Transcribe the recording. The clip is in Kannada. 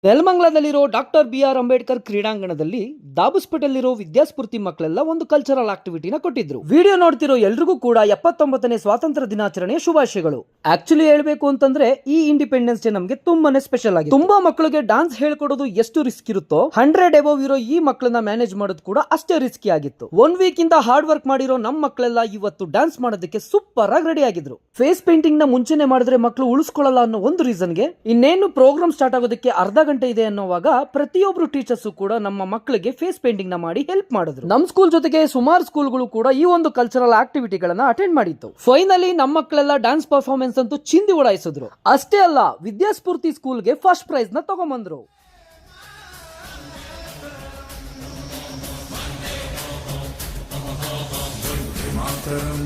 ನೆಲಮಂಗಲದಲ್ಲಿರೋ ಡಾಕ್ಟರ್ BR ಅಂಬೇಡ್ಕರ್ ಕ್ರೀಡಾಂಗಣದಲ್ಲಿ ದಾಬಸ್ಪೇಟೆಯಲ್ಲಿರೋ ವಿದ್ಯಾಸ್ಫೂರ್ತಿ ಮಕ್ಕಳೆಲ್ಲ ಒಂದು ಕಲ್ಚರಲ್ ಆಕ್ಟಿವಿಟಿನ ಕೊಟ್ಟಿದ್ರು. ವಿಡಿಯೋ ನೋಡ್ತಿರೋ ಎಲ್ರಿಗೂ ಕೂಡ 79ನೇ ಸ್ವಾತಂತ್ರ್ಯ ದಿನಾಚರಣೆಯ ಶುಭಾಶಯಗಳು. ಆಕ್ಚುಲಿ ಹೇಳ್ಬೇಕು ಅಂತಂದ್ರೆ ಈ ಇಂಡಿಪೆಂಡೆನ್ಸ್ ಡೇ ನಮಗೆ ತುಂಬಾನೇ ಸ್ಪೆಷಲ್ ಆಗಿದೆ. ತುಂಬಾ ಮಕ್ಕಳಿಗೆ ಡಾನ್ಸ್ ಹೇಳ್ಕೊಡೋದು ಎಷ್ಟು ರಿಸ್ಕ್ ಇರುತ್ತೋ 100 ಎಬವ್ ಇರೋ ಈ ಮಕ್ಕಳನ್ನ ಮ್ಯಾನೇಜ್ ಮಾಡೋದು ಕೂಡ ಅಷ್ಟೇ ರಿಸ್ಕಿ ಆಗಿತ್ತು. 1 ವೀಕ್ ಇಂದ ಹಾರ್ಡ್ ವರ್ಕ್ ಮಾಡಿರೋ ನಮ್ಮ ಮಕ್ಕಳೆಲ್ಲ ಇವತ್ತು ಡಾನ್ಸ್ ಮಾಡೋದಕ್ಕೆ ಸೂಪರ್ ಆಗಿ ರೆಡಿ ಆಗಿದ್ರು. ಫೇಸ್ ಪೇಂಟಿಂಗ್ ನ ಮುಂಚೆನೆ ಮಾಡಿದ್ರೆ ಮಕ್ಕಳು ಉಳಿಸ್ಕೊಳ್ಳಲ್ಲ ಅನ್ನೋ ಒಂದು ರೀಸನ್ಗೆ ಇನ್ನೇನು ಪ್ರೋಗ್ರಾಮ್ ಸ್ಟಾರ್ಟ್ ಆಗೋದಕ್ಕೆ ಅರ್ಧ ಗಂಟೆ ಇದೆ ಅನ್ನೋವಾಗ ಪ್ರತಿಯೊಬ್ರು ಟೀಚರ್ಸ್ ಕೂಡ ನಮ್ಮ ಮಕ್ಕಳಿಗೆ ಫೇಸ್ ಪೇಂಟಿಂಗ್ ನ ಮಾಡಿ ಹೆಲ್ಪ್ ಮಾಡಿದ್ರು. ನಮ್ಮ ಸ್ಕೂಲ್ ಜೊತೆಗೆ ಸುಮಾರು ಸ್ಕೂಲ್ಗಳು ಕೂಡ ಈ ಒಂದು ಕಲ್ಚರಲ್ ಆಕ್ಟಿವಿಟಿಗಳನ್ನ ಅಟೆಂಡ್ ಮಾಡಿತ್ತು. ಫೈನಲಿ ನಮ್ಮ ಮಕ್ಕಳೆಲ್ಲ ಡ್ಯಾನ್ಸ್ ಪರ್ಫಾರ್ಮೆನ್ಸ್ ಅಂತೂ ಚಿಂದಿ ಉಡಾಯಿಸಿದ್ರು. ಅಷ್ಟೇ ಅಲ್ಲ, ವಿದ್ಯಾಸ್ಫೂರ್ತಿ ಸ್ಕೂಲ್ಗೆ ಫಸ್ಟ್ ಪ್ರೈಸ್ ನ ತಗೊಂಡ್ಬಂದ್ರು. ಮಾತರಂ